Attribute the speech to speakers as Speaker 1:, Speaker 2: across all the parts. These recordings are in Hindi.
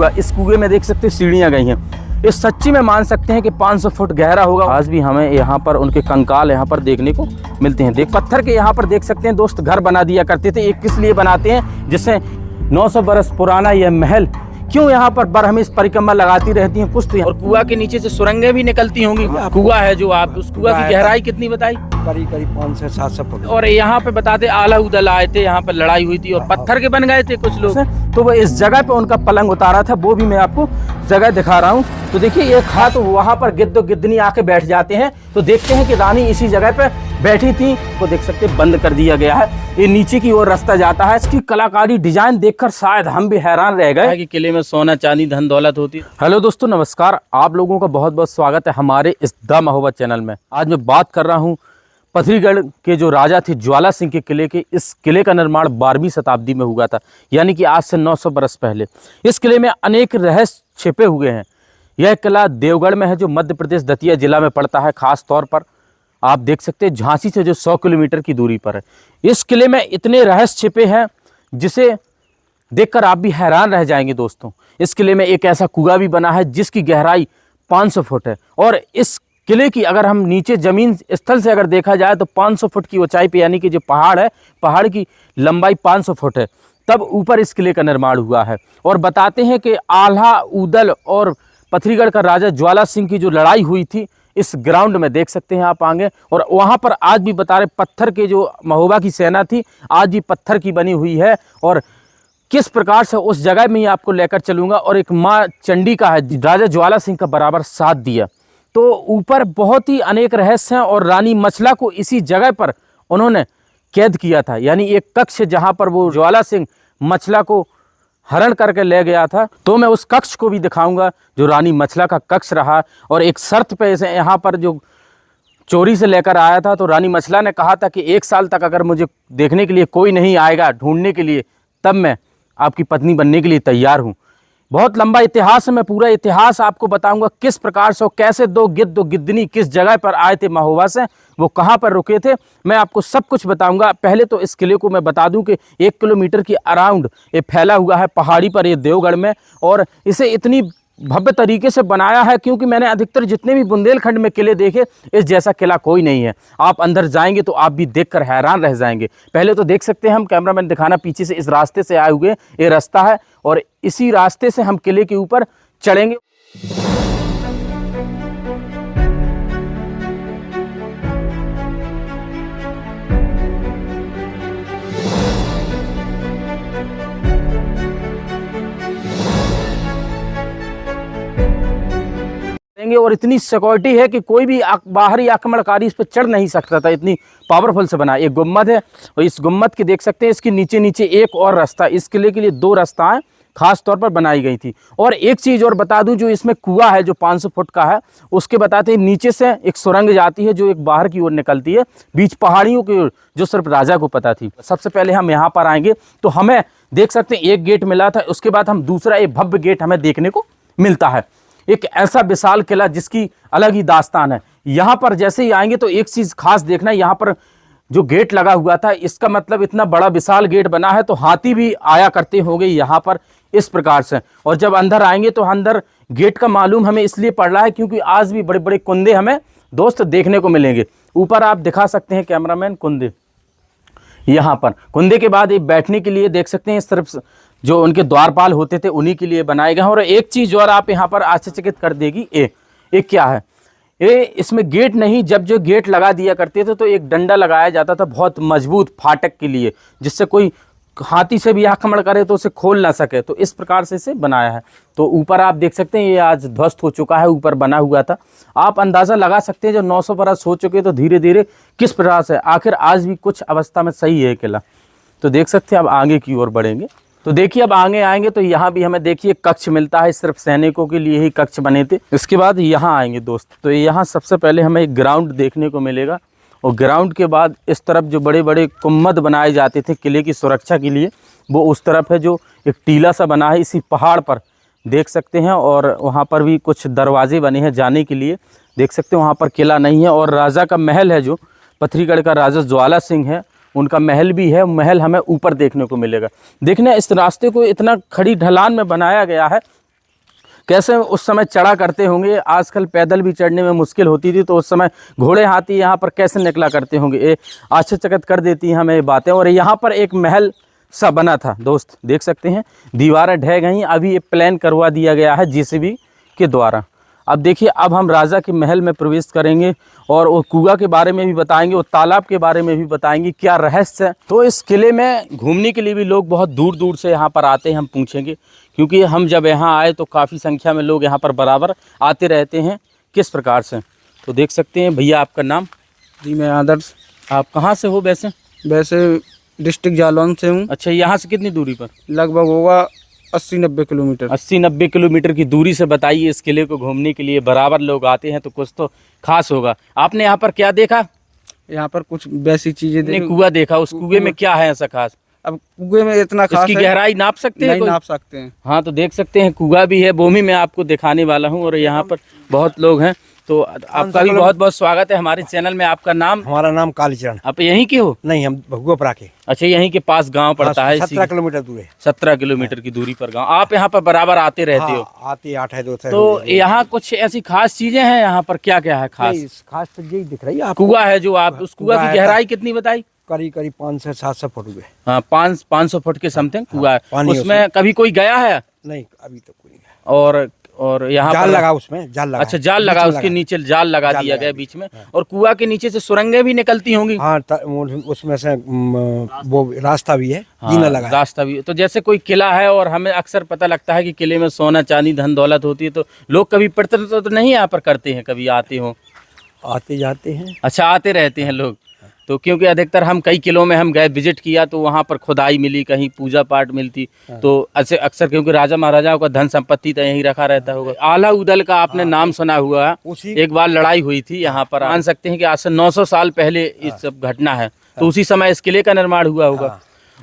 Speaker 1: कुआ, इस कुएं में देख सकते हैं सीढ़ियां गई हैं। इस सच्ची में मान सकते हैं कि 500 फुट गहरा होगा। आज भी हमें यहाँ पर उनके कंकाल यहाँ पर देखने को मिलते हैं। देख पत्थर के यहाँ पर देख सकते हैं दोस्त घर बना दिया करते थे। एक किस लिए बनाते हैं, जिससे 900 बरस पुराना यह महल क्यों यहाँ पर बरहमीस परिक्रमा लगाती रहती हैं कुछ तो। और कुआ के नीचे से सुरंगें भी निकलती होंगी। कुआ है जो आप, उस कुआ की गहराई कितनी बताई?
Speaker 2: करीब 500 से 700 फुट।
Speaker 1: और यहाँ पे बताते आला उदल आए थे, यहाँ पे लड़ाई हुई थी और पत्थर के बन गए थे कुछ लोग। तो वो इस जगह पे उनका पलंग उतारा था, वो भी मैं आपको जगह दिखा रहा हूँ। तो देखिए एक हाथ वहाँ पर गिद्ध गिद्धनी आके बैठ जाते हैं। तो देखते हैं कि रानी इसी जगह पे बैठी थी। तो देख सकते हैं बंद कर दिया गया है, ये नीचे की ओर रास्ता जाता है। इसकी कलाकारी डिजाइन देखकर शायद हम भी हैरान रह गए कि किले में सोना चांदी धन दौलत होती है। हेलो दोस्तों नमस्कार, आप लोगों का बहुत बहुत स्वागत है हमारे इस द महोबा चैनल में। आज मैं बात कर रहा हूँ पथरीगढ़ के जो राजा थे ज्वाला सिंह के किले के। इस किले का निर्माण 12वीं शताब्दी में हुआ था, यानी कि आज से 900 बरस पहले। इस किले में अनेक रहस्य छिपे हुए हैं। यह किला देवगढ़ में है, जो मध्य प्रदेश दतिया जिला में पड़ता है। खास तौर पर आप देख सकते हैं झांसी से जो 100 किलोमीटर की दूरी पर है। इस किले में इतने रहस्य छिपे हैं जिसे देखकर आप भी हैरान रह जाएंगे दोस्तों। इस किले में एक ऐसा कुआं भी बना है जिसकी गहराई 500 फुट है। और इस किले की अगर हम नीचे जमीन स्थल से अगर देखा जाए तो 500 फुट की ऊंचाई पे, यानी कि जो पहाड़ है, पहाड़ की लंबाई 500 फुट है, तब ऊपर इस किले का निर्माण हुआ है। और बताते हैं कि आल्हा उदल और पथरीगढ़ का राजा ज्वाला सिंह की जो लड़ाई हुई थी, इस ग्राउंड में देख सकते हैं आप आगे। और वहाँ पर आज भी बता रहे पत्थर के जो महोबा की सेना थी, आज भी पत्थर की बनी हुई है। और किस प्रकार से उस जगह में ही आपको लेकर चलूँगा। और एक माँ चंडी का है, राजा ज्वाला सिंह का बराबर साथ दिया। तो ऊपर बहुत ही अनेक रहस्य हैं। और रानी मछला को इसी जगह पर उन्होंने कैद किया था, यानी एक कक्ष जहाँ पर वो ज्वाला सिंह मछला को हरण करके ले गया था। तो मैं उस कक्ष को भी दिखाऊंगा जो रानी मछला का कक्ष रहा। और एक शर्त पे इसे यहाँ पर जो चोरी से लेकर आया था, तो रानी मछला ने कहा था कि 1 साल तक अगर मुझे देखने के लिए कोई नहीं आएगा ढूंढने के लिए, तब मैं आपकी पत्नी बनने के लिए तैयार हूँ। बहुत लंबा इतिहास है, मैं पूरा इतिहास आपको बताऊंगा किस प्रकार से और कैसे दो गिद्धनी किस जगह पर आए थे महोबा से, वो कहाँ पर रुके थे, मैं आपको सब कुछ बताऊंगा। पहले तो इस किले को मैं बता दूं कि 1 किलोमीटर की अराउंड ये फैला हुआ है पहाड़ी पर, ये देवगढ़ में। और इसे इतनी भव्य तरीके से बनाया है क्योंकि मैंने अधिकतर जितने भी बुंदेलखंड में किले देखे, इस जैसा किला कोई नहीं है। आप अंदर जाएंगे तो आप भी देखकर हैरान रह जाएंगे। पहले तो देख सकते हैं हम, कैमरामैन दिखाना, पीछे से इस रास्ते से आए हुए ये रास्ता है और इसी रास्ते से हम किले के ऊपर चढ़ेंगे। और इतनी सिक्योरिटी है कि कोई भी बाहरी आक्रमणकारी इस पर चढ़ नहीं सकता था, इतनी पावरफुल से बना। एक गुम्मद है और इस गुम्मद की देख सकते हैं इसके नीचे नीचे एक और रास्ता, इस किले के लिए 2 रास्ताएं खास तौर पर बनाई गई थी। और एक चीज़ और बता दूं, जो इसमें कुआं है जो 500 फुट का है, उसके बताते हैं नीचे से एक सुरंग जाती है जो एक बाहर की ओर निकलती है, बीच पहाड़ियों की ओर, जो सिर्फ राजा को पता थी। सबसे पहले हम यहाँ पर आएंगे तो हमें देख सकते हैं एक गेट मिला था, उसके बाद हम दूसरा एक भव्य गेट हमें देखने को मिलता है। एक ऐसा विशाल किला जिसकी अलग ही दास्तान है। यहाँ पर जैसे ही आएंगे तो एक चीज़ खास देखना, यहाँ पर जो गेट लगा हुआ था, इसका मतलब इतना बड़ा विशाल गेट बना है तो हाथी भी आया करते होंगे यहाँ पर इस प्रकार से। और जब अंदर आएंगे तो अंदर गेट का मालूम हमें इसलिए पड़ रहा है क्योंकि आज भी बड़े बड़े कुंदे हमें दोस्त देखने को मिलेंगे। ऊपर आप दिखा सकते हैं कैमरामैन कुंदे, यहाँ पर कुंदे के बाद एक बैठने के लिए देख सकते हैं, सिर्फ जो उनके द्वारपाल होते थे उन्हीं के लिए बनाए गए हैं। और एक चीज़ और आप यहाँ पर आश्चर्यचकित कर देगी, ये क्या है, ये इसमें गेट नहीं, जब जो गेट लगा दिया करते थे तो एक डंडा लगाया जाता था बहुत मजबूत फाटक के लिए, जिससे कोई हाथी से भी आक्रमण करे तो उसे खोल ना सके। तो इस प्रकार से इसे बनाया है। तो ऊपर आप देख सकते हैं ये आज ध्वस्त हो चुका है, ऊपर बना हुआ था। आप अंदाज़ा लगा सकते हैं जब 900 बरस हो चुके तो धीरे धीरे किस प्रकार से आखिर आज भी कुछ अवस्था में सही है किला। तो देख सकते हैं अब आगे की ओर बढ़ेंगे तो देखिए अब आगे आएंगे तो यहाँ भी हमें देखिए कक्ष मिलता है, सिर्फ सैनिकों के लिए ही कक्ष बने थे। इसके बाद यहाँ आएंगे दोस्त तो यहाँ सबसे पहले हमें एक ग्राउंड देखने को मिलेगा। और ग्राउंड के बाद इस तरफ जो बड़े बड़े कुम्मद बनाए जाते थे किले की सुरक्षा के लिए, वो उस तरफ है, जो एक टीला सा बना है इसी पहाड़ पर देख सकते हैं। और वहाँ पर भी कुछ दरवाजे बने हैं जाने के लिए, देख सकते हैं। वहाँ पर किला नहीं है। और राजा का महल है, जो पथरीगढ़ का राजा ज्वाला सिंह है, उनका महल भी है। महल हमें ऊपर देखने को मिलेगा। देखना इस रास्ते को इतना खड़ी ढलान में बनाया गया है कैसे उस समय चढ़ा करते होंगे। आजकल पैदल भी चढ़ने में मुश्किल होती थी, तो उस समय घोड़े हाथी यहाँ पर कैसे निकला करते होंगे। ये आश्चर्यचकित कर देती हैं हमें ये बातें। और यहाँ पर एक महल सा बना था दोस्त, देख सकते हैं दीवारें ढह गई, अभी ये प्लान करवा दिया गया है जेसीबी के द्वारा। अब देखिए, अब हम राजा के महल में प्रवेश करेंगे और वो कुआं के बारे में भी बताएंगे, वो तालाब के बारे में भी बताएंगे क्या रहस्य है। तो इस किले में घूमने के लिए भी लोग बहुत दूर दूर से यहाँ पर आते हैं, हम पूछेंगे, क्योंकि हम जब यहाँ आए तो काफ़ी संख्या में लोग यहाँ पर बराबर आते रहते हैं। किस प्रकार से, तो देख सकते हैं। भैया आपका नाम?
Speaker 2: जी मैं आदर्श।
Speaker 1: आप कहाँ से हो वैसे?
Speaker 2: वैसे डिस्ट्रिक्ट जालौन से हूँ।
Speaker 1: अच्छा, यहाँ से कितनी दूरी पर?
Speaker 2: लगभग होगा 80-90 किलोमीटर।
Speaker 1: 80-90 किलोमीटर की दूरी से बताइए, इस किले को घूमने के लिए बराबर लोग आते हैं, तो कुछ तो खास होगा। आपने यहाँ पर क्या देखा?
Speaker 2: यहाँ पर कुछ वैसी चीजें
Speaker 1: आपने कुआं देखा, उस कुएं में क्या है ऐसा खास?
Speaker 2: अब कुएं में इतना खास
Speaker 1: इसकी
Speaker 2: है,
Speaker 1: गहराई नाप सकते हैं?
Speaker 2: नहीं नाप सकते हैं।
Speaker 1: हाँ, तो देख सकते हैं कुआं भी है, वो भी मैं आपको दिखाने वाला हूँ। और यहाँ पर बहुत लोग हैं, तो आपका भी बहुत बहुत स्वागत है हमारे चैनल में। आपका नाम?
Speaker 2: हमारा नाम कालीचरण।
Speaker 1: आप यहीं के हो?
Speaker 2: नहीं, हम भगुआपरा के।
Speaker 1: अच्छा, यहीं के पास गांव पड़ता है?
Speaker 2: 17 किलोमीटर दूर है।
Speaker 1: 17 किलोमीटर की दूरी पर गांव। आप यहाँ पर बराबर आते रहते हो?
Speaker 2: आते 8 है 2 है।
Speaker 1: तो यहाँ कुछ ऐसी खास चीजें हैं यहाँ पर, क्या क्या है खास?
Speaker 2: खास तो यही दिख रही है आपको।
Speaker 1: कुआं है जो, आप उस कुआं की गहराई कितनी बताई?
Speaker 2: करीब 500 से 700 फुट हुए।
Speaker 1: हाँ, 500 फुट के समथिंग कुआं है।
Speaker 2: पानी
Speaker 1: उसमें कभी कोई गया है?
Speaker 2: नहीं, अभी तक कोई नहीं।
Speaker 1: और यहाँ
Speaker 2: जाल
Speaker 1: पर
Speaker 2: लगा, उसमें जाल लगा।
Speaker 1: अच्छा, जाल लगा, उसके नीचे जाल लगा दिया गया बीच में। और कुआं के नीचे से सुरंगें भी निकलती होंगी?
Speaker 2: हाँ, उसमें से वो रास्ता भी है, जीना लगा है।
Speaker 1: रास्ता भी। तो जैसे कोई किला है और हमें अक्सर पता लगता है कि किले में सोना चांदी धन दौलत होती है, तो लोग कभी प्रतिनिधित्व तो नहीं यहाँ पर करते हैं? कभी आते हो?
Speaker 2: आते जाते हैं।
Speaker 1: अच्छा, आते रहते हैं लोग। तो क्योंकि अधिकतर हम कई किलों में हम गए, विजिट किया, तो वहाँ पर खुदाई मिली, कहीं पूजा पाठ मिलती। तो अक्सर क्योंकि राजा महाराजाओं का धन संपत्ति तो यहीं रखा रहता होगा। आला उदल का आपने नाम सुना हुआ है? एक बार लड़ाई हुई थी यहाँ पर, मान सकते हैं कि आज से 900 साल पहले इस सब घटना है। तो उसी समय इस किले का निर्माण हुआ होगा।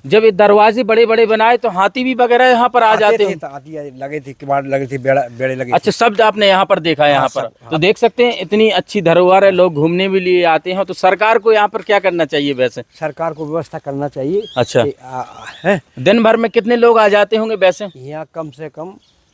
Speaker 1: जब ये दरवाजे बड़े बड़े बनाए तो हाथी भी वगैरह यहाँ पर आ जाते हैं?
Speaker 2: हाथी लगे थे, किवाड़ लगे थे, बेड़े लगे।
Speaker 1: अच्छा, शब्द आपने यहाँ पर देखा है? यहाँ पर तो देख सकते हैं इतनी अच्छी धरोहर है, लोग घूमने भी लिए आते हैं। तो सरकार को यहाँ पर क्या करना चाहिए वैसे?
Speaker 2: सरकार को व्यवस्था करना चाहिए।
Speaker 1: अच्छा,
Speaker 2: है।
Speaker 1: दिन भर में कितने लोग आ जाते होंगे वैसे?
Speaker 2: यहाँ कम से कम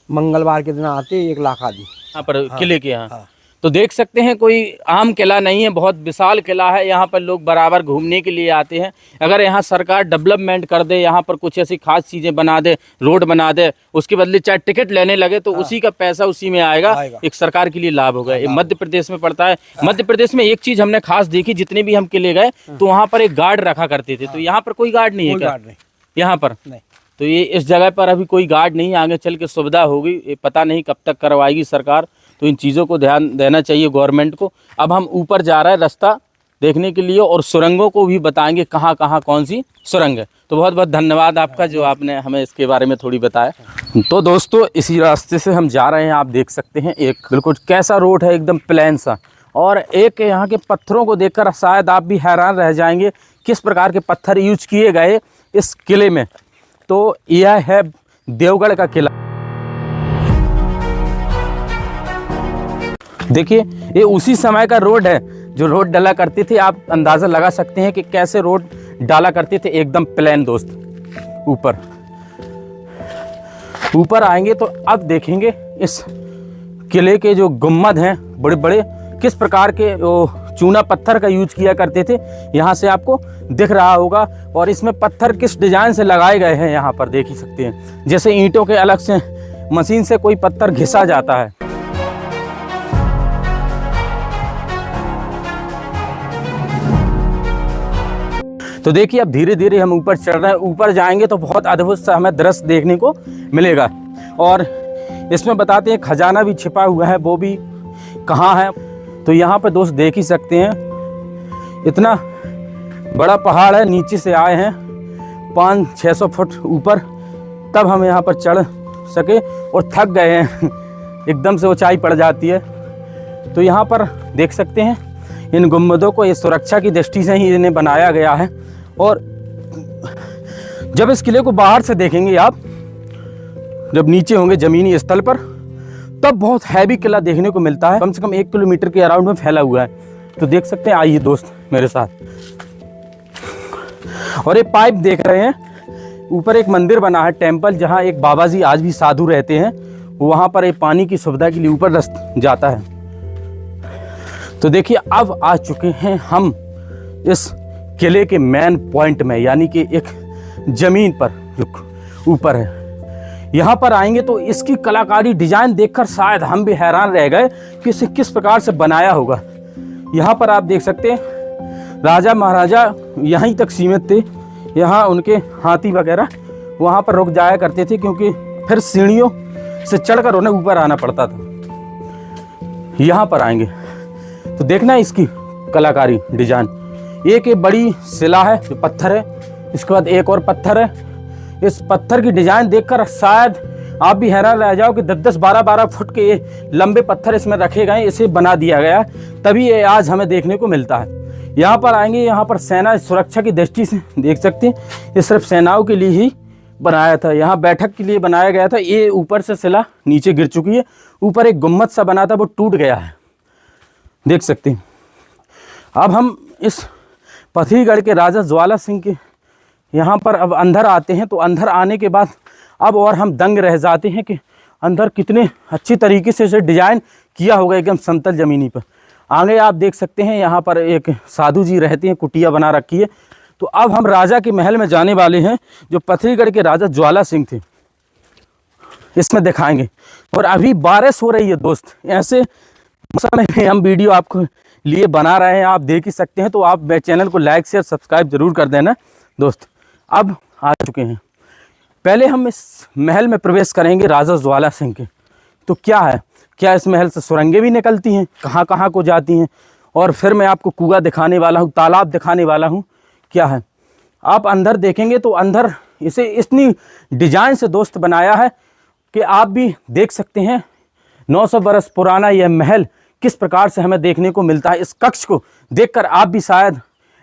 Speaker 2: मंगलवार के दिन आते 1 लाख आदमी
Speaker 1: यहाँ पर किले के यहाँ। तो देख सकते हैं कोई आम किला नहीं है, बहुत विशाल किला है। यहाँ पर लोग बराबर घूमने के लिए आते हैं। अगर यहाँ सरकार डेवलपमेंट कर दे, यहाँ पर कुछ ऐसी खास चीज़ें बना दे, रोड बना दे, उसके बदले चाहे टिकट लेने लगे, तो उसी का पैसा उसी में आएगा। एक सरकार के लिए लाभ होगा। ये मध्य प्रदेश में पड़ता है। मध्य प्रदेश में एक चीज़ हमने खास देखी, जितने भी हम किले गए तो वहाँ पर एक गार्ड रखा करते थे। तो यहाँ पर कोई गार्ड नहीं है क्या? यहाँ पर नहीं। तो ये इस जगह पर अभी कोई गार्ड नहीं है, आगे चल के सुविधा होगी, ये पता नहीं कब तक करवाएगी सरकार। तो इन चीज़ों को ध्यान देना चाहिए गवर्नमेंट को। अब हम ऊपर जा रहे हैं रास्ता देखने के लिए, और सुरंगों को भी बताएंगे कहाँ कहाँ कौन सी सुरंग है। तो बहुत बहुत धन्यवाद आपका, जो आपने हमें इसके बारे में थोड़ी बताया। तो दोस्तों, इसी रास्ते से हम जा रहे हैं। आप देख सकते हैं एक बिल्कुल कैसा रोड है, एकदम प्लेन सा। और एक यहाँ के पत्थरों को देखकर शायद आप भी हैरान रह जाएंगे किस प्रकार के पत्थर यूज किए गए इस किले में। तो यह है देवगढ़ का किला। देखिए, ये उसी समय का रोड है जो रोड डाला करती थी। आप अंदाज़ा लगा सकते हैं कि कैसे रोड डाला करते थे, एकदम प्लेन दोस्त। ऊपर आएंगे तो अब देखेंगे इस किले के जो गुम्बद हैं बड़े बड़े, किस प्रकार के चूना पत्थर का यूज किया करते थे। यहाँ से आपको दिख रहा होगा। और इसमें पत्थर किस डिजाइन से लगाए गए हैं यहाँ पर देख ही सकते हैं। जैसे ईंटों के अलग से मशीन से कोई पत्थर घिसा जाता है। तो देखिए, अब धीरे धीरे हम ऊपर चढ़ रहे हैं। ऊपर जाएंगे तो बहुत अद्भुत सा हमें दृश्य देखने को मिलेगा। और इसमें बताते हैं खजाना भी छिपा हुआ है, वो भी कहाँ है। तो यहाँ पर दोस्त देख ही सकते हैं, इतना बड़ा पहाड़ है। नीचे से आए हैं 500-600 फुट ऊपर, तब हम यहाँ पर चढ़ सके, और थक गए हैं। एकदम से ऊंचाई पड़ जाती है। तो यहाँ पर देख सकते हैं इन गुम्बदों को ये सुरक्षा की दृष्टि से ही इन्हें बनाया गया है। और जब इस किले को बाहर से देखेंगे आप, जब नीचे होंगे जमीनी स्थल पर, तब बहुत हैवी किला देखने को मिलता है। कम से कम 1 किलोमीटर के अराउंड में फैला हुआ है। तो देख सकते हैं, आइए दोस्त मेरे साथ। और ये पाइप देख रहे हैं, ऊपर एक मंदिर बना है, टेम्पल, जहाँ एक बाबा जी आज भी साधु रहते हैं। वहाँ पर एक पानी की सुविधा के लिए ऊपर रास्ता जाता है। तो देखिए अब आ चुके हैं हम इस किले के मेन पॉइंट में, यानी कि एक ज़मीन पर जो ऊपर है। यहाँ पर आएंगे तो इसकी कलाकारी डिजाइन देखकर शायद हम भी हैरान रह गए कि इसे किस प्रकार से बनाया होगा। यहाँ पर आप देख सकते हैं राजा महाराजा यहीं तक सीमित थे, यहाँ उनके हाथी वगैरह वहाँ पर रुक जाया करते थे, क्योंकि फिर सीढ़ियों से चढ़कर उन्हें ऊपर आना पड़ता था। यहाँ पर आएंगे तो देखना इसकी कलाकारी डिजाइन। एक ये बड़ी शिला है जो पत्थर है, इसके बाद एक और पत्थर है। इस पत्थर की डिजाइन देखकर शायद आप भी हैरान रह जाओ कि 10-10, 12-12 फुट के ये लंबे पत्थर इसमें रखे गए, इसे बना दिया गया, तभी ये आज हमें देखने को मिलता है। यहाँ पर आएंगे, यहाँ पर सेना सुरक्षा की दृष्टि से देख सकते हैं, ये सिर्फ सेनाओं के लिए ही बनाया था, यहाँ बैठक के लिए बनाया गया था। ये ऊपर से शिला नीचे गिर चुकी है, ऊपर एक गुम्मद सा बना था वो टूट गया है, देख सकते हैं। अब हम इस पथरीगढ़ के राजा ज्वाला सिंह के यहाँ पर अब अंदर आते हैं। तो अंदर आने के बाद अब और हम दंग रह जाते हैं कि अंदर कितने अच्छी तरीके से इसे डिजाइन किया होगा, एकदम समतल ज़मीनी पर। आगे आप देख सकते हैं यहाँ पर एक साधु जी रहते हैं, कुटिया बना रखी है। तो अब हम राजा के महल में जाने वाले हैं, जो पथरीगढ़ के राजा ज्वाला सिंह थे, इसमें दिखाएंगे। और अभी बारिश हो रही है दोस्त, ऐसे मौसम में हम वीडियो आपको लिए बना रहे हैं, आप देख ही सकते हैं। तो आप मेरे चैनल को लाइक शेयर सब्सक्राइब जरूर कर देना दोस्त। अब आ चुके हैं, पहले हम इस महल में प्रवेश करेंगे राजा ज्वाला सिंह के। तो क्या है, क्या इस महल से सुरंगें भी निकलती हैं, कहाँ कहाँ को जाती हैं, और फिर मैं आपको कुआं दिखाने वाला हूँ, तालाब दिखाने वाला हूँ, क्या है। आप अंदर देखेंगे तो अंदर इसे इतनी डिजाइन से दोस्त बनाया है कि आप भी देख सकते हैं 900 बरस पुराना यह महल किस प्रकार से हमें देखने को मिलता है। इस कक्ष को देखकर आप भी शायद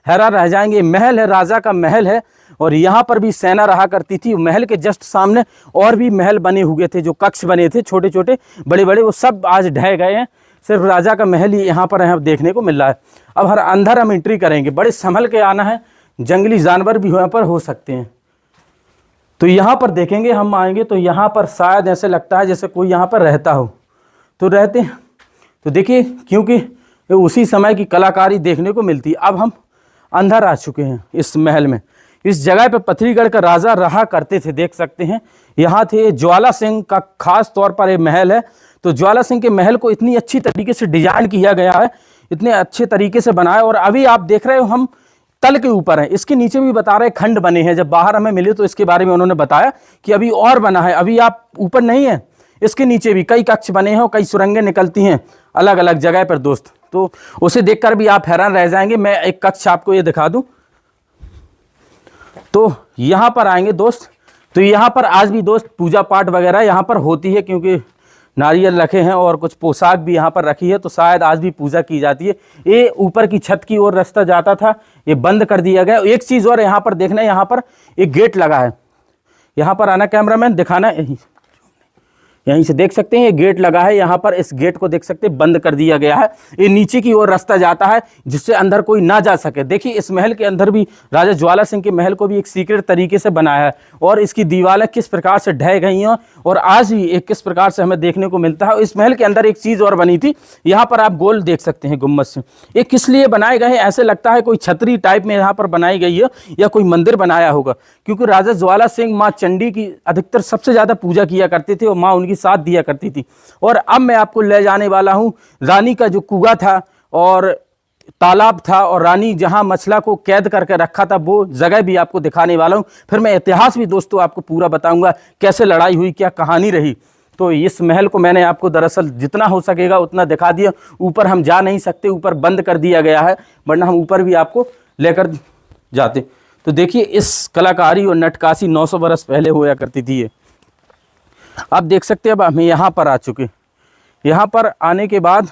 Speaker 1: हैरान रह जाएंगे। महल है, राजा का महल है, और यहाँ पर भी सेना रहा करती थी। महल के जस्ट सामने और भी महल बने हुए थे, जो कक्ष बने थे छोटे छोटे बड़े बड़े, वो सब आज ढह गए हैं। सिर्फ राजा का महल ही यहाँ पर देखने को मिल रहा है। अब हर अंदर हम एंट्री करेंगे, बड़े संभल के आना है, जंगली जानवर भी यहाँ पर हो सकते हैं। तो यहाँ पर देखेंगे, हम आएंगे तो यहाँ पर शायद ऐसे लगता है जैसे कोई यहाँ पर रहता हो, तो रहते हैं। तो देखिए, क्योंकि उसी समय की कलाकारी देखने को मिलती है। अब हम अंदर आ चुके हैं इस महल में। इस जगह पे पथरीगढ़ का राजा रहा करते थे, देख सकते हैं। यहाँ थे ज्वाला सिंह का खास तौर पर ये महल है। तो ज्वाला सिंह के महल को इतनी अच्छी तरीके से डिजाइन किया गया है, इतने अच्छे तरीके से बनाया। और अभी आप देख रहे हो हम तल के ऊपर हैं, इसके नीचे भी बता रहे खंड बने हैं। जब बाहर हमें मिले तो इसके बारे में उन्होंने बताया कि अभी और बना है, अभी आप ऊपर नहीं है, इसके नीचे भी कई कक्ष बने हैं और कई सुरंगें निकलती हैं अलग अलग जगह पर दोस्त। तो उसे देखकर भी आप हैरान रह जाएंगे। मैं एक कक्ष आपको ये दिखा दूं। तो यहाँ पर आएंगे दोस्त, तो यहाँ पर आज भी दोस्त पूजा पाठ वगैरह यहाँ पर होती है, क्योंकि नारियल रखे हैं और कुछ पोशाक भी यहाँ पर रखी है, तो शायद आज भी पूजा की जाती है। ये ऊपर की छत की ओर रास्ता जाता था, ये बंद कर दिया गया। एक चीज़ और यहाँ पर देखना है, यहाँ पर एक गेट लगा है। यहाँ पर आना कैमरामैन, दिखाना, यहीं से देख सकते हैं ये गेट लगा है। यहाँ पर इस गेट को देख सकते हैं, बंद कर दिया गया है। ये नीचे की ओर रास्ता जाता है जिससे अंदर कोई ना जा सके। देखिए इस महल के अंदर भी राजा ज्वाला सिंह के महल को भी एक सीक्रेट तरीके से बनाया है, और इसकी दीवारें किस प्रकार से ढह गई हैं और आज भी एक किस प्रकार से हमें देखने को मिलता है। इस महल के अंदर एक चीज़ और बनी थी, यहाँ पर आप गोल देख सकते हैं गुम्बद से। ये किस लिए बनाए गए हैं, ऐसे लगता है कोई छतरी टाइप में यहाँ पर बनाई गई है या कोई मंदिर बनाया होगा, क्योंकि राजा ज्वाला सिंह माँ चंडी की अधिकतर सबसे ज़्यादा पूजा किया करते थे और माँ उनकी साथ दिया करती थी। और अब मैं आपको ले जाने वाला हूँ रानी का जो कुआं था और तालाब था, और रानी जहां मछला को कैद करके रखा था, वो जगह भी आपको दिखाने वाला हूं। फिर मैं इतिहास भी दोस्तों आपको पूरा बताऊंगा, कैसे लड़ाई हुई, क्या कहानी रही। तो इस महल को मैंने आपको दरअसल जितना हो सकेगा उतना दिखा दिया। ऊपर हम जा नहीं सकते, ऊपर बंद कर दिया गया है, वरना हम ऊपर भी आपको लेकर जाते। तो देखिए इस कलाकारी और नटकाशी 900 बरस पहले होया करती थी। ये आप देख सकते हैं। अब हम यहाँ पर आ चुके, यहाँ पर आने के बाद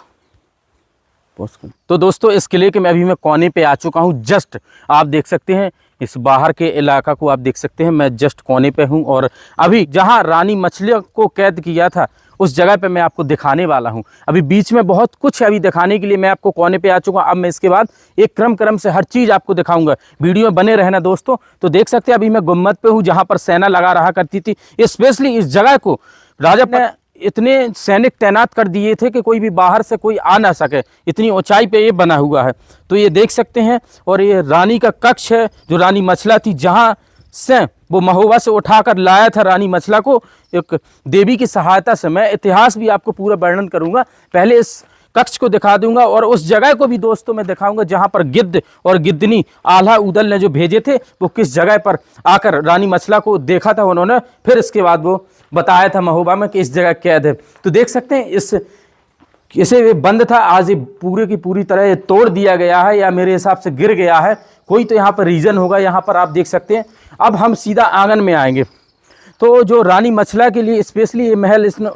Speaker 1: तो दोस्तों इस किले के मैं कोने पे आ चुका हूँ। जस्ट आप देख सकते हैं इस बाहर के इलाका को आप देख सकते हैं, मैं जस्ट कोने पे हूँ। और अभी जहाँ रानी मछलियों को कैद किया था उस जगह पे मैं आपको दिखाने वाला हूँ। अभी बीच में बहुत कुछ अभी दिखाने के लिए मैं आपको कोने पे आ चुका हूँ। अब मैं इसके बाद एक क्रम से हर चीज़ आपको दिखाऊंगा, वीडियो में बने रहना दोस्तों। तो देख सकते हैं अभी मैं गुम्बद पे हूँ जहाँ पर सेना लगा रहा करती थी। स्पेशली इस जगह को राजा ने इतने सैनिक तैनात कर दिए थे कि कोई भी बाहर से कोई आ ना सके, इतनी ऊंचाई पे ये बना हुआ है। तो ये देख सकते हैं। और ये रानी का कक्ष है, जो रानी मछला थी, जहाँ से वो महोबा से उठाकर लाया था रानी मछला को एक देवी की सहायता से। मैं इतिहास भी आपको पूरा वर्णन करूंगा, पहले इस कक्ष को दिखा दूंगा और उस जगह को भी दोस्तों मैं दिखाऊंगा जहां पर गिद्ध और गिद्धनी आल्हा उदल ने जो भेजे थे वो किस जगह पर आकर रानी मछला को देखा था उन्होंने, फिर इसके बाद वो बताया था महोबा में कि इस जगह कैद है। तो देख सकते हैं इसे ये बंद था, आज ये पूरे की पूरी तरह ये तोड़ दिया गया है या मेरे हिसाब से गिर गया है, कोई तो यहाँ पर रीजन होगा। यहाँ पर आप देख सकते हैं। अब हम सीधा आंगन में आएंगे। तो जो रानी मछला के लिए स्पेशली ये महल इसने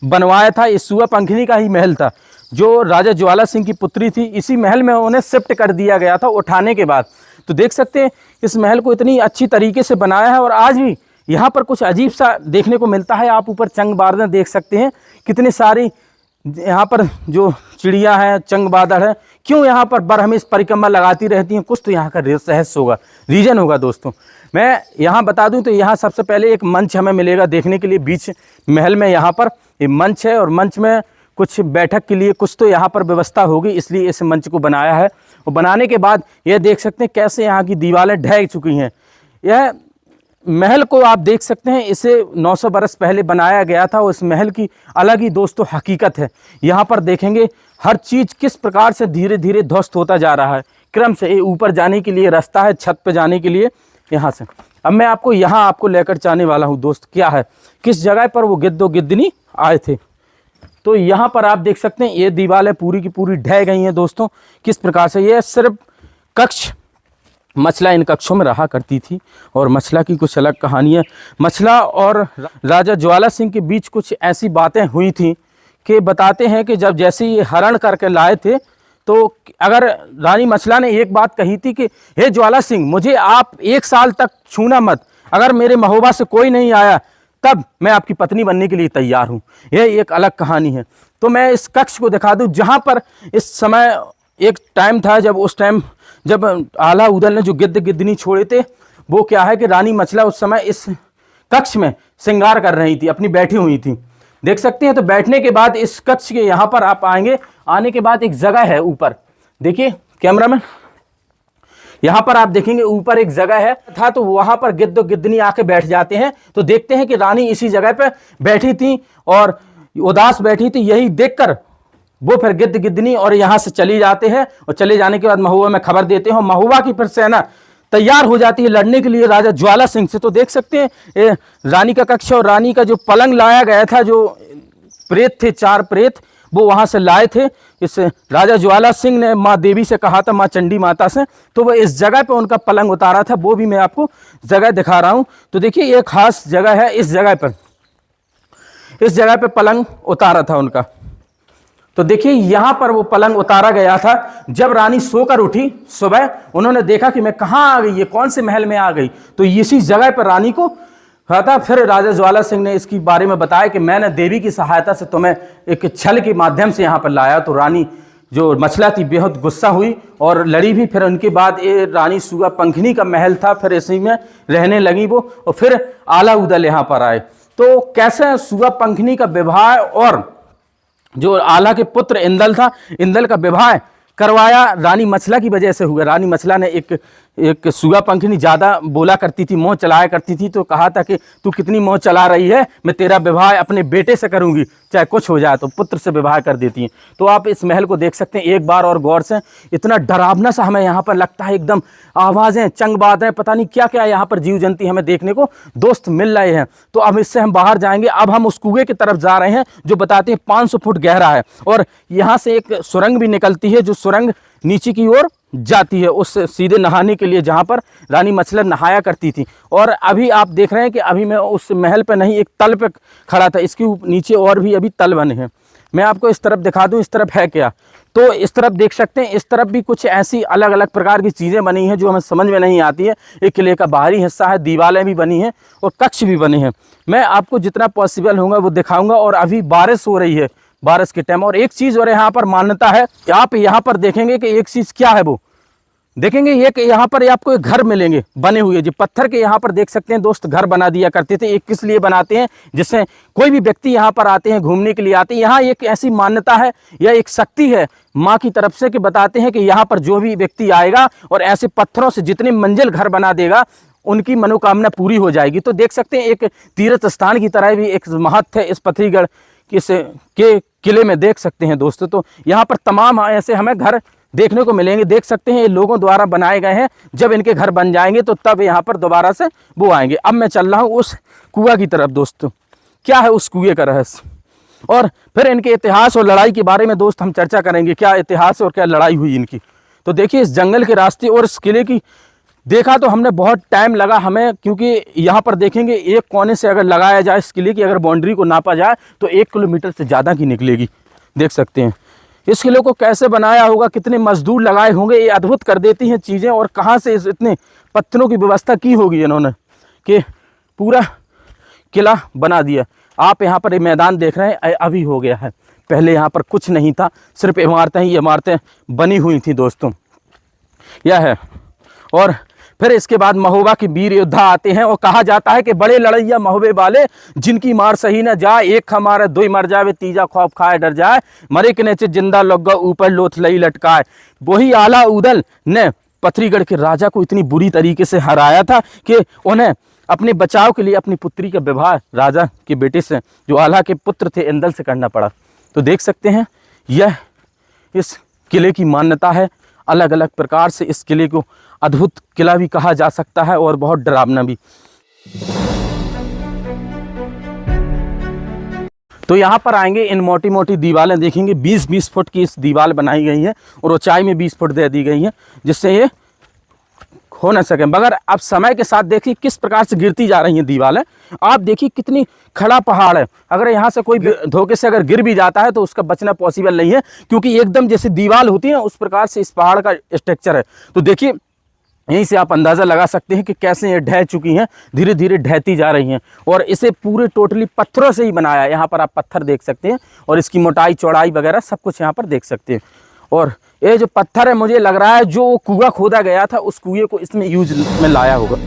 Speaker 1: बनवाया था, ये सुआ पंखनी का ही महल था, जो राजा ज्वाला सिंह की पुत्री थी। इसी महल में उन्हें शिफ्ट कर दिया गया था उठाने के बाद। तो देख सकते हैं इस महल को इतनी अच्छी तरीके से बनाया है और आज भी यहाँ पर कुछ अजीब सा देखने को मिलता है। आप ऊपर चंग बादल देख सकते हैं, कितनी सारी यहाँ पर जो चिड़िया हैं, चंग बादल है। क्यों यहाँ पर बरहमीस परिक्रमा लगाती रहती हैं, कुछ तो यहाँ का रहस्य होगा, रीजन होगा दोस्तों। मैं यहाँ बता दूं तो यहाँ सबसे पहले एक मंच हमें मिलेगा देखने के लिए, बीच महल में यहाँ पर ये मंच है और मंच में कुछ बैठक के लिए कुछ तो यहाँ पर व्यवस्था होगी, इसलिए इस मंच को बनाया है। और बनाने के बाद ये देख सकते हैं कैसे यहाँ की दीवारें ढह चुकी हैं। यह महल को आप देख सकते हैं, इसे 900 बरस पहले बनाया गया था। उस महल की अलग ही दोस्तों हकीकत है। यहाँ पर देखेंगे हर चीज़ किस प्रकार से धीरे धीरे ध्वस्त होता जा रहा है क्रम से। ये ऊपर जाने के लिए रास्ता है, छत पे जाने के लिए यहाँ से। अब मैं आपको यहाँ आपको लेकर जाने वाला हूँ दोस्त, क्या है किस जगह पर वो गिद्ध और गिद्धनी आए थे। तो यहाँ पर आप देख सकते हैं ये दीवारें पूरी की पूरी ढह गई हैं दोस्तों, किस प्रकार से। ये सिर्फ कक्ष, मछला इन कक्षों में रहा करती थी और मछला की कुछ अलग कहानी है। मछला और राजा ज्वाला सिंह के बीच कुछ ऐसी बातें हुई थी कि बताते हैं कि जब जैसे ये हरण करके लाए थे, तो अगर रानी मछला ने एक बात कही थी कि हे ज्वाला सिंह, मुझे आप 1 साल तक छूना मत, अगर मेरे महोबा से कोई नहीं आया तब मैं आपकी पत्नी बनने के लिए तैयार हूँ। यह एक अलग कहानी है। तो मैं इस कक्ष को दिखा दूँ जहाँ पर इस समय एक टाइम था, जब उस टाइम जब आल्हा उदल ने जो गिद्ध गिद्धनी छोड़े थे, वो क्या है कि रानी मछला उस समय इस कक्ष में श्रृंगार कर रही थी, अपनी बैठी हुई थी, देख सकते हैं। तो बैठने के बाद इस कक्ष के यहाँ पर आप आएंगे, आने के बाद एक जगह है ऊपर, देखिए कैमरामैन, यहाँ पर आप देखेंगे ऊपर एक जगह है था, तो वहां पर गिद्ध गिद्धनी आके बैठ जाते हैं। तो देखते हैं कि रानी इसी जगह पे बैठी थी और उदास बैठी थी। यही देखकर वो फिर गिद्ध गिद्धनी और यहाँ से चली जाते हैं और चले जाने के बाद महुआ में खबर देते हैं। महुआ की फिर सेना तैयार हो जाती है लड़ने के लिए राजा ज्वाला सिंह से। तो देख सकते हैं रानी का कक्ष और रानी का जो पलंग लाया गया था, जो प्रेत थे, 4 प्रेत, वो वहां से लाए थे। इस राजा ज्वाला सिंह ने माँ देवी से कहा था, माँ चंडी माता से, तो वो इस जगह पे उनका पलंग उतारा था। वो भी मैं आपको जगह दिखा रहा हूं। तो देखिए ये खास जगह है, इस जगह पे पलंग उतारा था उनका। तो देखिए यहां पर वो पलंग उतारा गया था। जब रानी सोकर उठी सुबह, उन्होंने देखा कि मैं कहाँ आ गई, ये कौन से महल में आ गई। तो इसी जगह पर रानी को था। फिर राजा ज्वाला सिंह ने इसके बारे में बताया कि मैंने देवी की सहायता से तुम्हें एक छल के माध्यम से यहाँ पर लाया। तो रानी जो मछला थी बेहद गुस्सा हुई और लड़ी भी। फिर उनके बाद ये रानी सुगा पंखनी का महल था, फिर इसी में रहने लगी वो। और फिर आला उदल यहाँ पर आए। तो कैसे सुगा पंखनी का विवाह और जो आला के पुत्र इंदल था, इंदल का विवाह करवाया रानी मछला की वजह से हुआ। रानी मछला ने एक सुगा पंखनी ज़्यादा बोला करती थी, मोह चलाया करती थी। तो कहा था कि तू कितनी मोह चला रही है, मैं तेरा विवाह अपने बेटे से करूंगी, चाहे कुछ हो जाए। तो पुत्र से विवाह कर देती हैं। तो आप इस महल को देख सकते हैं एक बार और गौर से। इतना डरावना सा हमें यहाँ पर लगता है, एकदम आवाज़ें, चंगबादें, पता नहीं क्या क्या यहाँ पर जीव जंतु हमें देखने को दोस्त मिल रहे हैं। तो अब इससे हम बाहर जाएंगे। अब हम उस कुएं की तरफ जा रहे हैं जो बताते हैं 500 फुट गहरा है और यहाँ से एक सुरंग भी निकलती है, जो सुरंग नीचे की ओर जाती है उस सीधे नहाने के लिए जहाँ पर रानी मछला नहाया करती थी। और अभी आप देख रहे हैं कि अभी मैं उस महल पे नहीं, एक तल पे खड़ा था, इसके नीचे और भी अभी तल बने हैं। मैं आपको इस तरफ दिखा दूं, इस तरफ है क्या। तो इस तरफ देख सकते हैं, इस तरफ भी कुछ ऐसी अलग अलग प्रकार की चीज़ें बनी हैं जो हमें समझ में नहीं आती है। एक किले का बाहरी हिस्सा है, दीवारें भी बनी हैं और कक्ष भी बने हैं। मैं आपको जितना पॉसिबल होगा वो दिखाऊंगा। और अभी बारिश हो रही है, बारिश के टाइम। और एक चीज़ और यहाँ पर मान्यता है, आप यहाँ पर देखेंगे कि एक चीज़ क्या है, वो देखेंगे एक यहाँ पर आपको एक घर मिलेंगे बने हुए, जो पत्थर के यहाँ पर देख सकते हैं दोस्त घर बना दिया करते थे। एक किस लिए बनाते हैं, जिससे कोई भी व्यक्ति यहाँ पर आते हैं घूमने के लिए आते हैं। यहाँ एक ऐसी मान्यता है या एक शक्ति है माँ की तरफ से कि बताते हैं कि यहाँ पर जो भी व्यक्ति आएगा और ऐसे पत्थरों से जितने मंजिल घर बना देगा उनकी मनोकामना पूरी हो जाएगी। तो देख सकते हैं एक तीर्थ स्थान की तरह भी एक महत्व है इस पथरीगढ़ के किले में, देख सकते हैं दोस्तों। तो यहाँ पर तमाम ऐसे हमें घर देखने को मिलेंगे, देख सकते हैं ये लोगों द्वारा बनाए गए हैं। जब इनके घर बन जाएंगे तो तब यहाँ पर दोबारा से वो आएंगे। अब मैं चल रहा हूँ उस कुआं की तरफ दोस्तों, क्या है उस कुएं का रहस्य और फिर इनके इतिहास और लड़ाई के बारे में दोस्त हम चर्चा करेंगे, क्या इतिहास और क्या लड़ाई हुई इनकी। तो देखिए इस जंगल के रास्ते और इस किले की देखा तो हमने बहुत टाइम लगा हमें, क्योंकि यहाँ पर देखेंगे एक कोने से अगर लगाया जाए इस किले की अगर बाउंड्री को नापा जाए तो 1 किलोमीटर से ज़्यादा की निकलेगी। देख सकते हैं इस किले को कैसे बनाया होगा, कितने मजदूर लगाए होंगे, ये अद्भुत कर देती हैं चीज़ें। और कहाँ से इतने पत्थरों की व्यवस्था की होगी इन्होंने कि पूरा किला बना दिया। आप यहाँ पर ये मैदान देख रहे हैं अभी हो गया है, पहले यहाँ पर कुछ नहीं था, सिर्फ इमारतें ही इमारतें बनी हुई थी दोस्तों, यह है। और फिर इसके बाद महोबा के वीर योद्धा आते हैं और कहा जाता है कि बड़े लड़ैया महोबे वाले जिनकी मार सही न जाए, एक हमारे 2 मर जावे, तीजा खौफ खाए डर जाए, मरे के नीचे जिंदा लग ऊपर लोथ लई लटकाए। वही आला उदल ने पथरीगढ़ के राजा को इतनी बुरी तरीके से हराया था कि उन्हें अपने बचाव के लिए अपनी पुत्री का विवाह राजा के बेटे से, जो आला के पुत्र थे, इंदल से करना पड़ा। तो देख सकते हैं यह इस किले की मान्यता है। अलग अलग प्रकार से इस किले को अद्भुत किला भी कहा जा सकता है और बहुत डरावना भी। तो यहाँ पर आएंगे, इन मोटी मोटी दीवारें देखेंगे, 20-20 फुट की इस दीवार बनाई गई है और ऊंचाई में 20 फुट दे दी गई है, जिससे ये हो न सके। मगर अब समय के साथ देखिए किस प्रकार से गिरती जा रही हैं दीवारें। आप देखिए कितनी खड़ा पहाड़ है, अगर यहाँ से कोई धोखे से अगर गिर भी जाता है तो उसका बचना पॉसिबल नहीं है, क्योंकि एकदम जैसे दीवार होती है उस प्रकार से इस पहाड़ का स्ट्रक्चर है। तो देखिए यहीं से आप अंदाज़ा लगा सकते हैं कि कैसे ये ढह चुकी हैं, धीरे धीरे ढहती जा रही हैं। और इसे पूरे टोटली पत्थरों से ही बनाया है। यहाँ पर आप पत्थर देख सकते हैं और इसकी मोटाई चौड़ाई वगैरह सब कुछ यहाँ पर देख सकते हैं। और ये जो पत्थर है मुझे लग रहा है जो कुआं खोदा गया था उस कुएं को इसमें यूज में लाया होगा।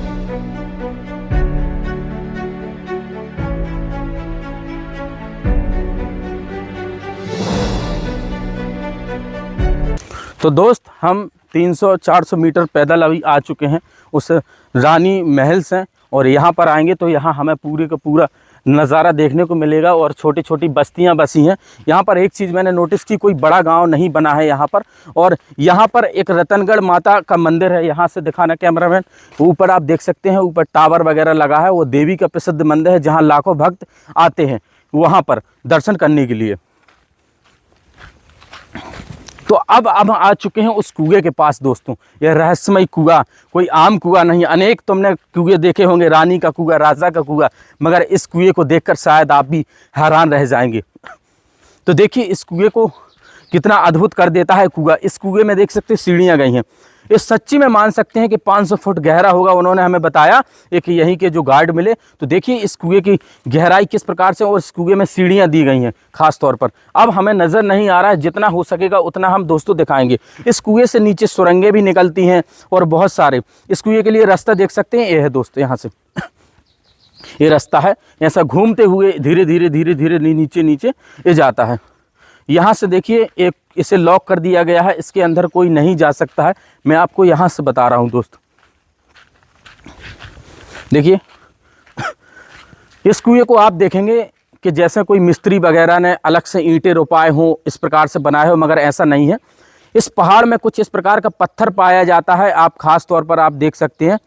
Speaker 1: तो दोस्त हम 300-400 मीटर पैदल अभी आ चुके हैं उस रानी महल से, और यहाँ पर आएंगे तो यहाँ हमें पूरे का पूरा नज़ारा देखने को मिलेगा और छोटी छोटी बस्तियाँ बसी हैं। यहाँ पर एक चीज़ मैंने नोटिस की, कोई बड़ा गांव नहीं बना है यहाँ पर। और यहाँ पर एक रतनगढ़ माता का मंदिर है, यहाँ से दिखाना कैमरामैन, ऊपर आप देख सकते हैं, ऊपर टावर वगैरह लगा है। वो देवी का प्रसिद्ध मंदिर है जहाँ लाखों भक्त आते हैं वहाँ पर दर्शन करने के लिए। तो अब आ चुके हैं उस कुएं के पास दोस्तों। यह रहस्यमय कुआं कोई आम कुआं नहीं, अनेक तुमने कुएं देखे होंगे, रानी का कुआं, राजा का कुआं, मगर इस कुएं को देखकर शायद आप भी हैरान रह जाएंगे। तो देखिए इस कुएं को कितना अद्भुत कर देता है कुआं। इस कुएं में देख सकते हैं सीढ़ियाँ गई हैं। इस सच्ची में मान सकते हैं कि 500 फुट गहरा होगा। उन्होंने हमें बताया एक यहीं के जो गार्ड मिले। तो देखिए इस कुएं की गहराई किस प्रकार से, और इस कुएं में सीढ़ियां दी गई हैं खास तौर पर। अब हमें नज़र नहीं आ रहा है, जितना हो सकेगा उतना हम दोस्तों दिखाएंगे। इस कुएं से नीचे सुरंगें भी निकलती हैं और बहुत सारे इस कुएं के लिए रास्ता देख सकते हैं। ये है दोस्तों, यहाँ से ये रास्ता है, ऐसा घूमते हुए धीरे धीरे धीरे धीरे नीचे नीचे ये जाता है। यहाँ से देखिए एक इसे लॉक कर दिया गया है, इसके अंदर कोई नहीं जा सकता है। मैं आपको यहाँ से बता रहा हूँ दोस्त। देखिए इस कुएं को आप देखेंगे कि जैसे कोई मिस्त्री वगैरह ने अलग से ईंटें रोपाए हों, इस प्रकार से बनाए हो, मगर ऐसा नहीं है। इस पहाड़ में कुछ इस प्रकार का पत्थर पाया जाता है, आप खास तौर पर आप देख सकते हैं।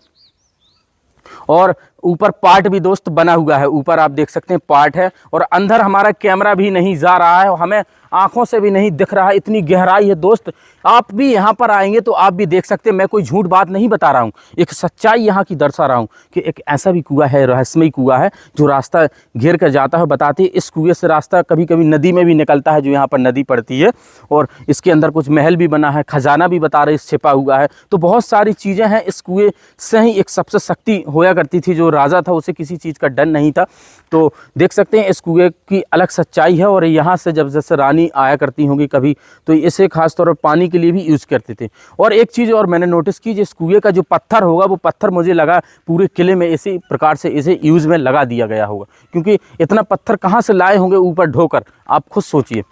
Speaker 1: और ऊपर पार्ट भी दोस्त बना हुआ है, ऊपर आप देख सकते हैं पार्ट है। और अंदर हमारा कैमरा भी नहीं जा रहा है, हमें आंखों से भी नहीं दिख रहा है, इतनी गहराई है दोस्त। आप भी यहाँ पर आएंगे तो आप भी देख सकते हैं। मैं कोई झूठ बात नहीं बता रहा हूँ, एक सच्चाई यहाँ की दर्शा रहा हूँ कि एक ऐसा भी कुआं है, रहस्यमय कुआं है जो रास्ता घेर कर जाता है। बताते इस कुएं से रास्ता कभी कभी नदी में भी निकलता है, जो यहाँ पर नदी पड़ती है। और इसके अंदर कुछ महल भी बना है, खजाना भी बता रहे छिपा हुआ है। तो बहुत सारी चीज़ें हैं। इस कुएं से ही एक सबसे शक्ति होया करती थी जो राजा था उसे किसी चीज़ का डर नहीं था। तो देख सकते हैं इस कुएं की अलग सच्चाई है। और यहाँ से जब जैसे रानी आया करती होंगी कभी, तो इसे खास तौर पर पानी के लिए भी यूज़ करते थे। और एक चीज़ और मैंने नोटिस की, इस कुएं का जो पत्थर होगा वो पत्थर मुझे लगा पूरे किले में इसी प्रकार से इसे यूज़ में लगा दिया गया होगा, क्योंकि इतना पत्थर कहाँ से लाए होंगे ऊपर ढोकर, आप खुद सोचिए।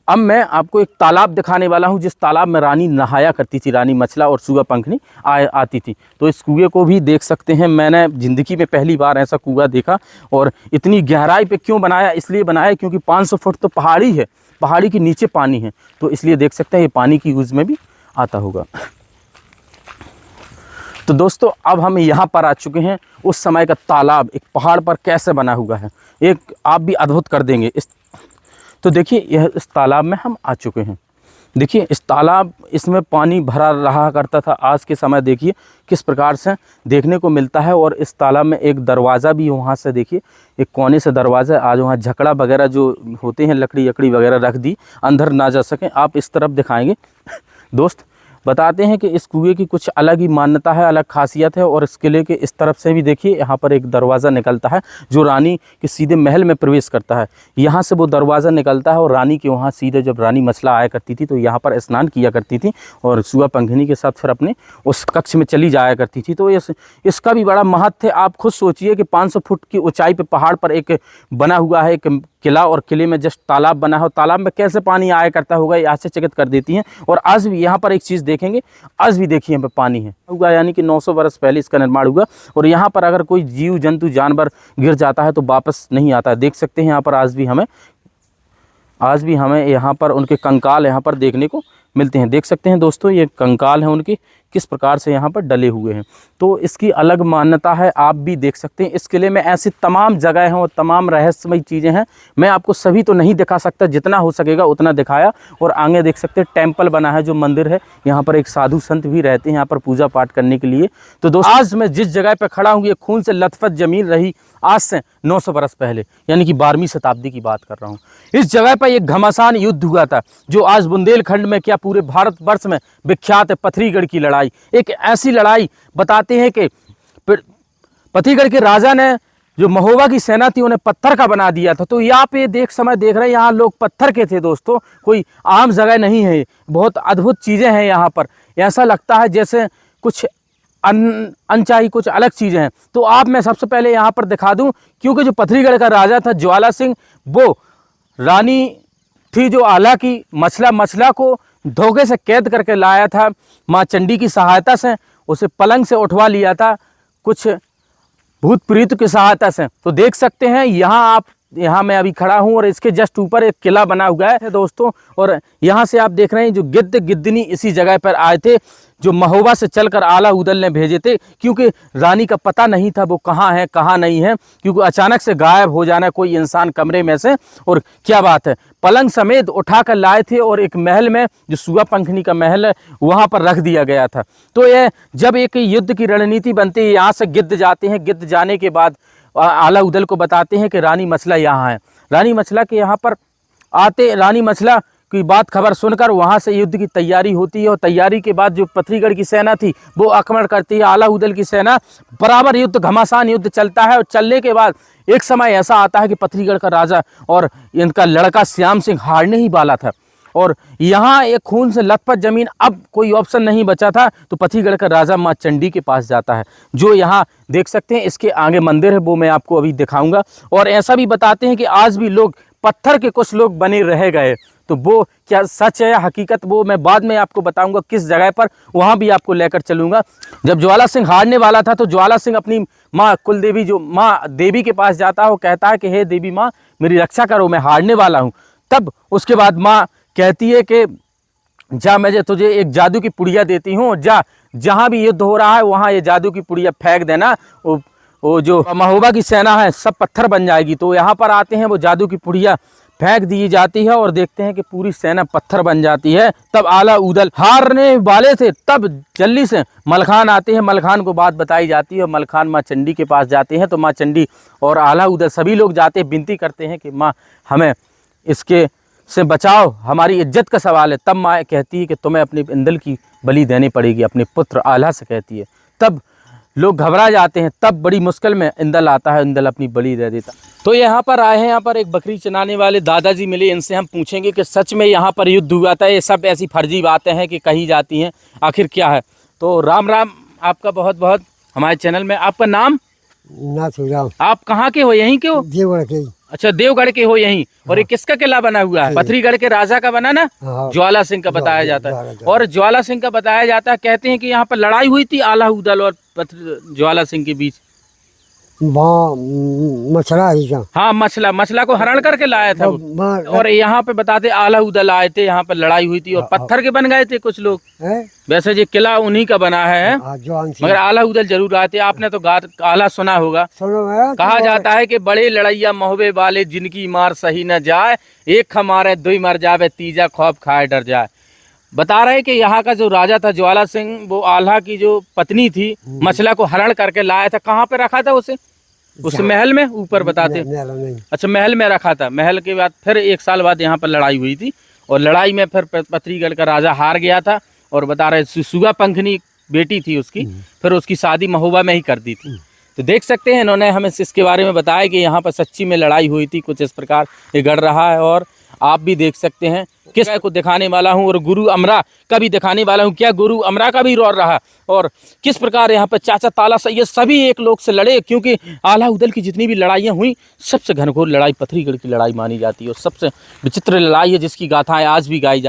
Speaker 1: अब मैं आपको एक तालाब दिखाने वाला हूँ, जिस तालाब में रानी नहाया करती थी, रानी मछला और सूगा पंखनी आती थी। तो इस कुएं को भी देख सकते हैं, मैंने ज़िंदगी में पहली बार ऐसा कुआं देखा। और इतनी गहराई पे क्यों बनाया, इसलिए बनाया क्योंकि 500 फुट तो पहाड़ी है, पहाड़ी के नीचे पानी है, तो इसलिए देख सकते हैं ये पानी की यूज़ में भी आता होगा। तो दोस्तों अब हम यहाँ पर आ चुके हैं। उस समय का तालाब एक पहाड़ पर कैसे बना हुआ है, एक आप भी अद्भुत कर देंगे। तो देखिए यह इस तालाब में हम आ चुके हैं। देखिए इस तालाब, इसमें पानी भरा रहा करता था। आज के समय देखिए किस प्रकार से देखने को मिलता है। और इस तालाब में एक दरवाज़ा भी, वहाँ से देखिए एक कोने से दरवाज़ा, आज वहाँ झकड़ा वगैरह जो होते हैं, लकड़ी वगैरह रख दी, अंदर ना जा सकें। आप इस तरफ दिखाएंगे दोस्त, बताते हैं कि इस कुएं की कुछ अलग ही मान्यता है, अलग खासियत है। और इस किले के इस तरफ से भी देखिए यहाँ पर एक दरवाज़ा निकलता है जो रानी के सीधे महल में प्रवेश करता है। यहाँ से वो दरवाज़ा निकलता है और रानी के वहाँ सीधे, जब रानी मछला आया करती थी तो यहाँ पर स्नान किया करती थी और सूगा पंखनी के साथ फिर अपने उस कक्ष में चली जाया करती थी। तो इसका भी बड़ा महत्व है। आप खुद सोचिए कि 500 फुट की ऊंचाई पर पहाड़ पर एक बना हुआ है एक किला, और किले में जस्ट तालाब बना है। तालाब में कैसे पानी आया करता होगा, ये आश्चर्यचकित कर देती हैं। और आज भी यहाँ पर एक चीज़ देखेंगे, आज भी देखिए यहाँ पर पानी है हुआ, यानी कि 900 वर्ष पहले इसका निर्माण हुआ। और यहाँ पर अगर कोई जीव जंतु जानवर गिर जाता है तो वापस नहीं आता है। देख सकते हैं यहाँ पर आज भी हमें यहाँ पर उनके कंकाल यहाँ पर देखने को मिलते हैं। देख सकते हैं दोस्तों, ये कंकाल हैं उनके, किस प्रकार से यहाँ पर डले हुए हैं। तो इसकी अलग मान्यता है, आप भी देख सकते हैं। इस किले में ऐसी तमाम जगह हैं और तमाम रहस्यमय चीज़ें हैं। मैं आपको सभी तो नहीं दिखा सकता, जितना हो सकेगा उतना दिखाया। और आगे देख सकते हैं टेम्पल बना है, जो मंदिर है, यहाँ पर एक साधु संत भी रहते हैं यहाँ पर पूजा पाठ करने के लिए। तो दोस्तों आज मैं जिस जगह पर खड़ा हूँ, ये खून से लथपथ ज़मीन रही आज से 900 बरस पहले, यानी कि 12वीं शताब्दी की बात कर रहा हूँ। इस जगह पर एक घमासान युद्ध हुआ था, जो आज बुंदेलखंड में क्या पूरे भारतवर्ष में विख्यात है, पथरीगढ़ की लड़ाई। एक ऐसी लड़ाई बताते हैं कि पथरीगढ़ के राजा ने, जो महोबा की सेना थी, उन्हें पत्थर का बना दिया था। तो यहाँ पे देख रहे हैं, यहाँ लोग पत्थर के थे दोस्तों, कोई आम जगह नहीं है। बहुत अद्भुत चीज़ें हैं यहाँ पर, ऐसा लगता है जैसे कुछ अनचाही कुछ अलग चीज़ें हैं। तो आप मैं सबसे पहले यहाँ पर दिखा दूं, क्योंकि जो पथरीगढ़ का राजा था ज्वाला सिंह, वो रानी थी जो आला की मछला को धोखे से कैद करके लाया था। माँ चंडी की सहायता से उसे पलंग से उठवा लिया था, कुछ भूत प्रीत की सहायता से। तो देख सकते हैं यहाँ मैं अभी खड़ा हूँ और इसके जस्ट ऊपर एक किला बना हुआ है दोस्तों। और यहाँ से आप देख रहे हैं जो गिद्धनी इसी जगह पर आए थे, जो महोबा से चलकर आला उदल ने भेजे थे, क्योंकि रानी का पता नहीं था वो कहाँ है कहाँ नहीं है, क्योंकि अचानक से गायब हो जाना कोई इंसान कमरे में से। और क्या बात है, पलंग समेत उठा कर लाए थे और एक महल में, जो सूगा पंखनी का महल है, वहाँ पर रख दिया गया था। तो ये जब एक युद्ध की रणनीति बनती है, यहाँ से गिद्ध जाते हैं, गिद्ध जाने के बाद आला उदल को बताते हैं कि रानी मछला यहाँ है। रानी मछला के यहाँ पर आते, रानी मछला की बात खबर सुनकर वहाँ से युद्ध की तैयारी होती है। और तैयारी के बाद जो पथरीगढ़ की सेना थी वो आक्रमण करती है। आला उदल की सेना बराबर युद्ध, घमासान युद्ध चलता है। और चलने के बाद एक समय ऐसा आता है कि पथरीगढ़ का राजा और इनका लड़का श्याम सिंह हारने ही वाला था। और यहाँ एक खून से लथपथ जमीन, अब कोई ऑप्शन नहीं बचा था। तो पथरीगढ़ का राजा माँ चंडी के पास जाता है, जो यहाँ देख सकते हैं इसके आगे मंदिर है, वो मैं आपको अभी दिखाऊंगा। और ऐसा भी बताते हैं कि आज भी लोग पत्थर के कुछ लोग बने रह गए। तो वो क्या सच है या हकीकत, वो मैं बाद में आपको बताऊंगा किस जगह पर, वहाँ भी आपको लेकर चलूंगा। जब ज्वाला सिंह हारने वाला था तो ज्वाला सिंह अपनी माँ कुलदेवी, जो माँ देवी के पास जाता है। वो कहता है कि हे देवी माँ, मेरी रक्षा करो, मैं हारने वाला हूँ। तब उसके बाद माँ कहती है कि जा, मैं तुझे एक जादू की पुड़िया देती हूँ, जा जहाँ भी युद्ध हो रहा है वहाँ ये जादू की पुड़िया फेंक देना, वो जो महोबा की सेना है सब पत्थर बन जाएगी। तो यहाँ पर आते हैं, वो जादू की पुड़िया फेंक दी जाती है और देखते हैं कि पूरी सेना पत्थर बन जाती है। तब आला उदल हारने वाले थे, तब जल्दी से मलखान आते हैं। मलखान को बात बताई जाती है, मलखान माँ चंडी के पास जाते हैं। तो माँ चंडी और आला उदल सभी लोग जाते हैं, विनती करते हैं कि माँ हमें इसके से बचाओ, हमारी इज्जत का सवाल है। तब माँ कहती है कि तुम्हें अपने इंदल की बलि देनी पड़ेगी, अपने पुत्र आला से कहती है। तब लोग घबरा जाते हैं, तब बड़ी मुश्किल में इंदल आता है, इंदल अपनी बलि दे देता। तो यहाँ पर आए हैं, यहाँ पर एक बकरी चलाने वाले दादाजी मिले, इनसे हम पूछेंगे कि सच में यहाँ पर युद्ध हुआ था, ये सब ऐसी फर्जी बातें हैं कि कही जाती हैं, आखिर क्या है। तो राम राम, आपका बहुत बहुत हमारे चैनल में। आपका नाम?
Speaker 2: नाथूराम।
Speaker 1: आप कहाँ के हो? यहीं के हो?
Speaker 2: देवगढ़ के।
Speaker 1: अच्छा, देवगढ़ के हो यहीं। और ये किसका किला बना हुआ है? पथरीगढ़ के राजा का बना ना, ज्वाला सिंह का बताया जाता है। और ज्वाला सिंह का बताया जाता है, कहते हैं कि यहाँ पर लड़ाई हुई थी आला उदल और ज्वाला सिंह के बीच।
Speaker 2: मछला ही था।
Speaker 1: हाँ, मछला को हरण करके लाया था वो। और यहाँ पे बताते आला उदल आए थे, यहाँ पर लड़ाई हुई थी और पत्थर के बन गए थे कुछ लोग। वैसे ये किला उन्हीं का बना है, मगर आला उदल जरूर आए थे। आपने तो आला सुना होगा। कहा जाता है कि बड़े लड़ैया मोहबे वाले, जिनकी मार सही न जाए, एक हमारे दुई मर जावे, तीजा खौफ खाए डर जाए। बता रहे कि यहाँ का जो राजा था ज्वाला सिंह, वो आल्हा की जो पत्नी थी, मछला को हरण करके लाया था। कहाँ पे रखा था उसे? उस महल में, ऊपर बताते। अच्छा, महल में रखा था। महल के बाद फिर 1 साल बाद यहाँ पर लड़ाई हुई थी, और लड़ाई में फिर पथरीगढ़ का राजा हार गया था। और बता रहे सुगा पंखनी बेटी थी उसकी, फिर उसकी शादी महोबा में ही कर दी थी। तो देख सकते हैं, इन्होंने हमें इसके बारे में बताया कि यहाँ पर सच्ची में लड़ाई हुई थी, कुछ इस प्रकार ये गढ़ रहा है। और आप भी देख सकते हैं, किस को दिखाने वाला हूँ, और गुरु अमरा का भी दिखाने वाला हूँ। क्या गुरु अमरा का भी रोल रहा, और किस प्रकार यहाँ पर चाचा ताला सैयद सभी एक लोग से लड़े। क्योंकि आला उदल की जितनी भी लड़ाइयाँ हुई, सबसे घनघोर लड़ाई पथरीगढ़ की लड़ाई मानी जाती है, और सबसे विचित्र लड़ाई है, जिसकी गाथाएं आज भी गाई जाती है।